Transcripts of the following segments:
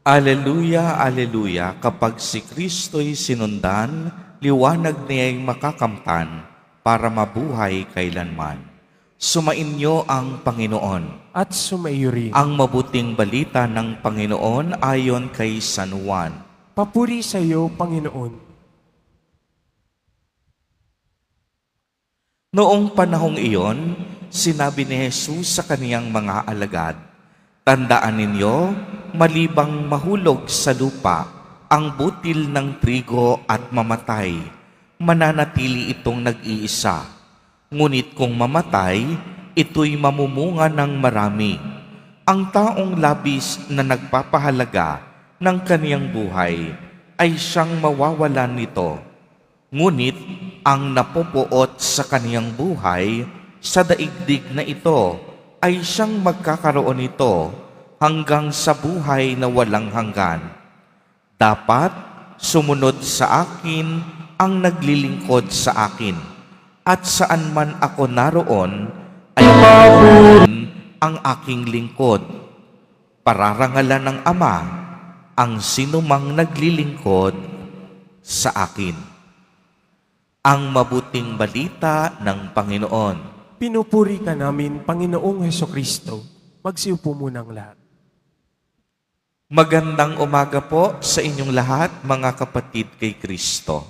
Aleluya, aleluya, kapag si Kristo'y sinundan, liwanag niya'y makakamtan para mabuhay kailanman. Sumainyo ang Panginoon. At sumaiyo rin. Ang mabuting balita ng Panginoon ayon kay San Juan. Papuri sa iyo, Panginoon. Noong panahong iyon, sinabi ni Jesus sa kaniyang mga alagad, "Tandaan ninyo, malibang mahulog sa lupa ang butil ng trigo at mamatay, mananatili itong nag-iisa. Ngunit kung mamatay, ito'y mamumunga ng marami. Ang taong labis na nagpapahalaga ng kaniyang buhay ay siyang mawawalan nito. Ngunit ang napupuot sa kaniyang buhay sa daigdig na ito ay siyang magkakaroon nito hanggang sa buhay na walang hanggan. Dapat sumunod sa akin ang naglilingkod sa akin, at saan man ako naroon ay naroon ang aking lingkod. Pararangalan ng Ama ang sinumang naglilingkod sa akin." Ang mabuting balita ng Panginoon. Pinupuri ka namin, Panginoong Hesukristo. Magsiupo muna ang lahat. Magandang umaga po sa inyong lahat, mga kapatid kay Kristo.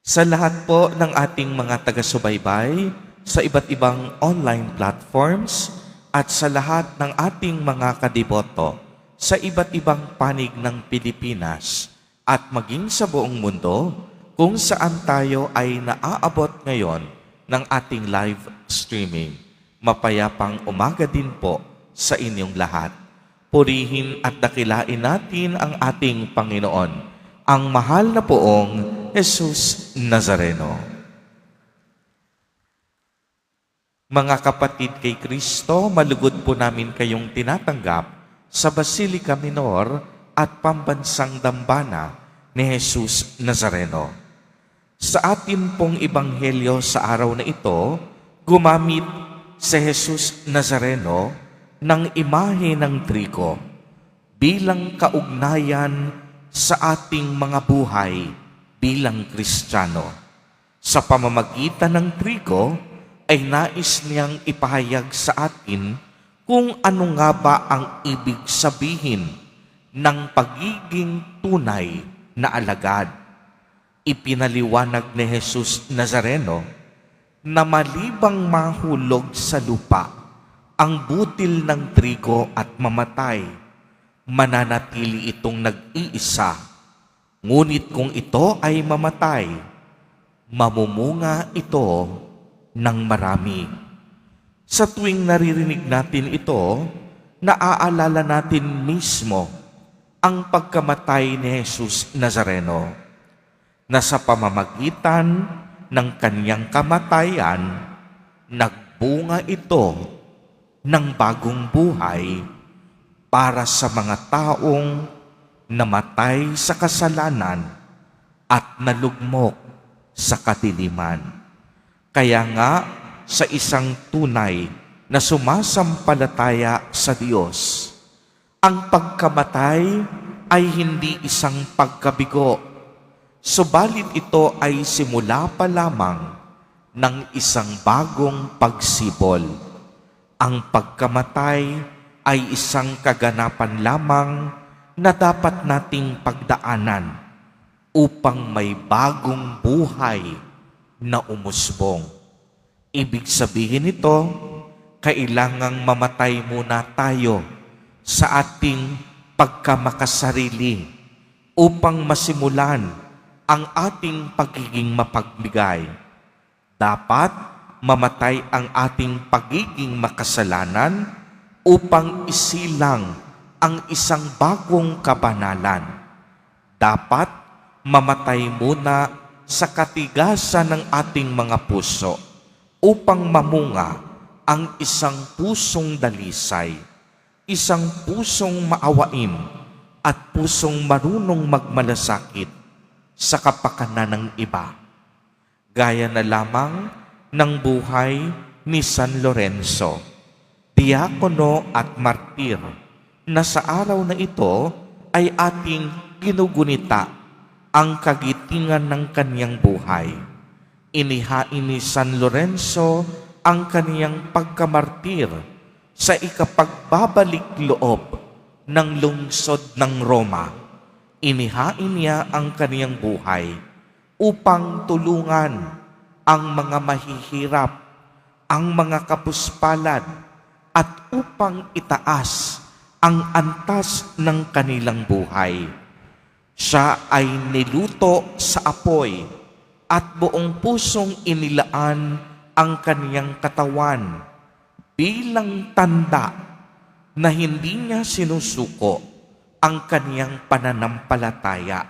Sa lahat po ng ating mga taga-subaybay sa iba't ibang online platforms at sa lahat ng ating mga kadiboto sa iba't ibang panig ng Pilipinas at maging sa buong mundo kung saan tayo ay naaabot ngayon ng ating live streaming. Mapayapang umaga din po sa inyong lahat. Purihin at dakilain natin ang ating Panginoon, ang mahal na poong Jesus Nazareno. Mga kapatid kay Kristo, malugod po namin kayong tinatanggap sa Basilica Minor at Pambansang Dambana ni Jesus Nazareno. Sa atin pong ebanghelyo sa araw na ito, gumamit si Jesus Nazareno ng imahe ng trigo bilang kaugnayan sa ating mga buhay bilang Kristiyano. Sa pamamagitan ng trigo ay nais niyang ipahayag sa atin kung ano nga ba ang ibig sabihin ng pagiging tunay na alagad. Ipinaliwanag ni Jesus Nazareno na malibang mahulog sa lupa ang butil ng trigo at mamatay, mananatili itong nag-iisa. Ngunit kung ito ay mamatay, mamumunga ito ng marami. Sa tuwing naririnig natin ito, naaalala natin mismo ang pagkamatay ni Jesus Nazareno, na sa pamamagitan ng kanyang kamatayan, nagbunga ito ng bagong buhay para sa mga taong namatay sa kasalanan at nalugmok sa kadiliman. Kaya nga, sa isang tunay na sumasampalataya sa Diyos, ang pagkamatay ay hindi isang pagkabigo, subalit ito ay simula pa lamang ng isang bagong pagsibol. Ang pagkamatay ay isang kaganapan lamang na dapat nating pagdaanan upang may bagong buhay na umusbong. Ibig sabihin nito, kailangang mamatay muna tayo sa ating pagkamakasarili upang masimulan ang ating pagiging mapagbigay. Dapat mamatay ang ating pagiging makasalanan upang isilang ang isang bagong kabanalan. Dapat mamatay muna sa katigasan ng ating mga puso upang mamunga ang isang pusong dalisay, isang pusong maawain at pusong marunong magmalasakit sa kapakanan ng iba. Gaya na lamang ng buhay ni San Lorenzo, diakono at martir na sa araw na ito ay ating ginugunita ang kagitingan ng kaniyang buhay. Inihain ni San Lorenzo ang kaniyang pagkamartir sa ikapagbabalik loob ng lungsod ng Roma. Inihain niya ang kaniyang buhay upang tulungan ang mga mahihirap, ang mga kapuspalad, at upang itaas ang antas ng kanilang buhay. Siya ay niluto sa apoy at buong pusong inilaan ang kaniyang katawan bilang tanda na hindi niya sinusuko ang kaniyang pananampalataya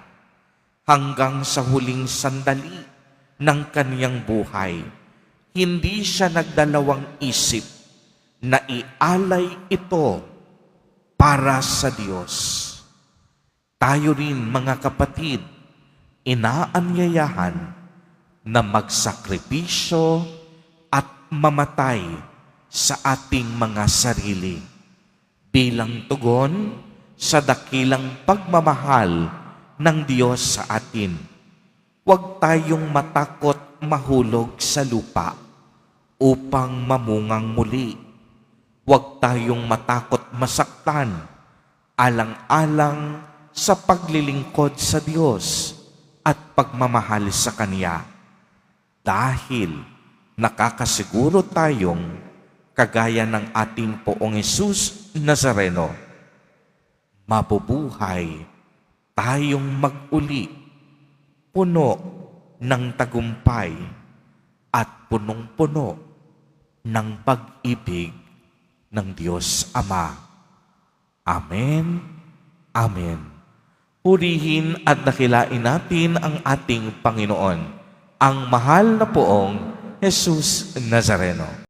hanggang sa huling sandali ng kaniyang buhay. Hindi siya nagdalawang isip na ialay ito para sa Diyos. Tayo rin, mga kapatid, inaanyayahan na magsakripisyo at mamatay sa ating mga sarili bilang tugon sa dakilang pagmamahal ng Diyos sa atin. Huwag tayong matakot mahulog sa lupa upang mamungang muli. Huwag tayong matakot masaktan alang-alang sa paglilingkod sa Diyos at pagmamahal sa Kanya. Dahil nakakasiguro tayong kagaya ng ating Poong Hesus Nazareno, mabubuhay tayong mag-uli, puno ng tagumpay at punong-puno ng pag-ibig ng Diyos Ama. Amen. Amen. Purihin at dakilain natin ang ating Panginoon, ang mahal na Poong Hesus Nazareno.